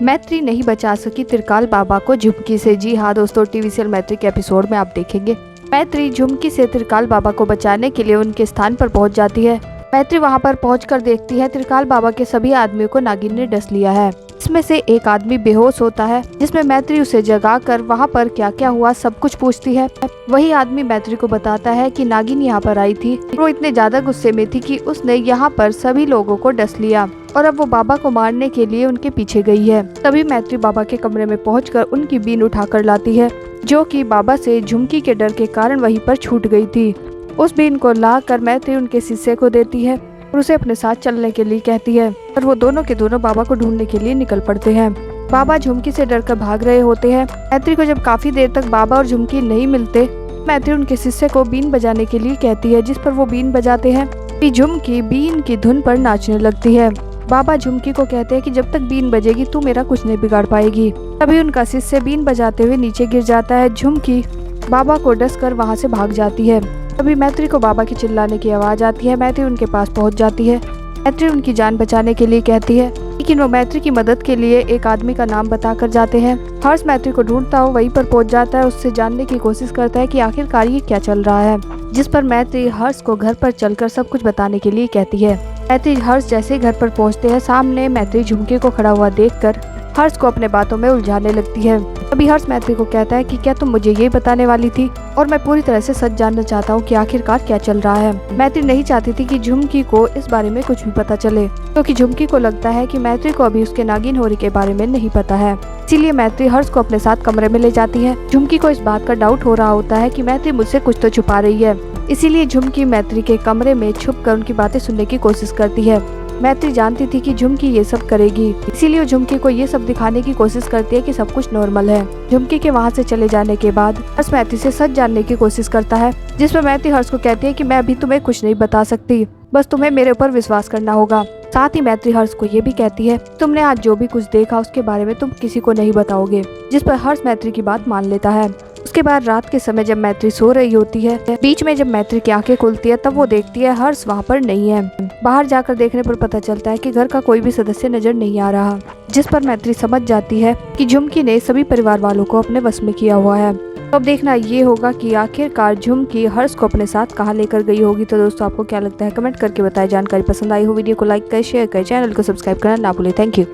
मैत्री नहीं बचा सकी त्रिकाल बाबा को झुमकी से। जी हाँ दोस्तों, टीवी सीरियल मैत्री के एपिसोड में आप देखेंगे मैत्री झुमकी से त्रिकाल बाबा को बचाने के लिए उनके स्थान पर पहुंच जाती है। मैत्री वहां पर पहुंचकर देखती है त्रिकाल बाबा के सभी आदमियों को नागिन ने डस लिया है। इसमें से एक आदमी बेहोश होता है, जिसमें मैत्री उसे जगाकर वहां पर क्या क्या हुआ सब कुछ पूछती है। वही आदमी मैत्री को बताता है कि नागिन यहाँ पर आई थी। वो इतने ज्यादा गुस्से में थी कि उसने यहाँ पर सभी लोगों को डस लिया और अब वो बाबा को मारने के लिए उनके पीछे गई है। तभी मैत्री बाबा के कमरे में पहुंचकर उनकी बीन उठाकर लाती है, जो कि बाबा से झुमकी के डर के कारण वहीं पर छूट गई थी। उस बीन को लाकर मैत्री उनके शिष्य को देती है और उसे अपने साथ चलने के लिए कहती है और वो दोनों के दोनों बाबा को ढूंढने के लिए निकल पड़ते हैं। बाबा झुमकी से डरकर भाग रहे होते हैं। मैत्री को जब काफी देर तक बाबा और झुमकी नहीं मिलते, मैत्री उनके शिष्य को बीन बजाने के लिए कहती है, जिस पर वो बीन बजाते हैं। झुमकी बीन की धुन पर नाचने लगती है। बाबा झुमकी को कहते हैं कि जब तक बीन बजेगी तू मेरा कुछ नहीं बिगाड़ पाएगी। तभी उनका शिष्य बीन बजाते हुए नीचे गिर जाता है। झुमकी बाबा को डस कर वहाँ से भाग जाती है। तभी मैत्री को बाबा की चिल्लाने की आवाज आती है। मैत्री उनके पास पहुंच जाती है। मैत्री उनकी जान बचाने के लिए कहती है, लेकिन वो मैत्री की मदद के लिए एक आदमी का नाम बताकर जाते हैं। हर्ष मैत्री को ढूंढता हुआ वहीं पर पहुंच जाता है। उससे जानने की कोशिश करता है कि आखिरकार ये क्या चल रहा है, जिस पर मैत्री हर्ष को घर पर चलकर सब कुछ बताने के लिए कहती है। मैत्री हर्ष जैसे घर पर पहुंचते हैं, सामने मैत्री झुमकी को खड़ा हुआ देखकर हर्ष को अपने बातों में उलझाने लगती है। अभी हर्ष मैत्री को कहता है कि क्या तुम मुझे ये बताने वाली थी, और मैं पूरी तरह से सच जानना चाहता हूँ कि आखिरकार क्या चल रहा है। मैत्री नहीं चाहती थी कि झुमकी को इस बारे में कुछ भी पता चले, क्योंकि झुमकी को लगता है कि मैत्री को अभी उसके नागिन होने के बारे में नहीं पता है। इसीलिए मैत्री हर्ष को अपने साथ कमरे में ले जाती है। झुमकी को इस बात का डाउट हो रहा होता है कि मैत्री मुझसे कुछ तो छुपा रही है, इसीलिए झुमकी मैत्री के कमरे में छुपकर उनकी बातें सुनने की कोशिश करती है। मैत्री जानती थी कि झुमकी ये सब करेगी, इसीलिए झुमकी को ये सब दिखाने की कोशिश करती है कि सब कुछ नॉर्मल है। झुमकी के वहाँ से चले जाने के बाद हर्ष मैत्री से सच जानने की कोशिश करता है, जिस पर मैत्री हर्ष को कहती है कि मैं अभी तुम्हें कुछ नहीं बता सकती, बस तुम्हें मेरे ऊपर विश्वास करना होगा। साथ ही मैत्री हर्ष को ये भी कहती है, तुमने आज जो भी कुछ देखा उसके बारे में तुम किसी को नहीं बताओगे, जिस पर हर्ष मैत्री की बात मान लेता है। उसके बाद रात के समय जब मैत्री सो रही होती है, बीच में जब मैत्री की आंखें खुलती है, तब वो देखती है हर्ष वहाँ पर नहीं है। बाहर जाकर देखने पर पता चलता है कि घर का कोई भी सदस्य नजर नहीं आ रहा, जिस पर मैत्री समझ जाती है कि झुमकी ने सभी परिवार वालों को अपने वश में किया हुआ है। तो अब देखना ये होगा कि आखिरकार झुमकी हर्ष को अपने साथ कहाँ लेकर गई होगी। तो दोस्तों आपको क्या लगता है कमेंट करके बताएं। जानकारी पसंद आई हो वीडियो को लाइक करें, शेयर करें, चैनल को सब्सक्राइब करना ना भूलें। Thank you.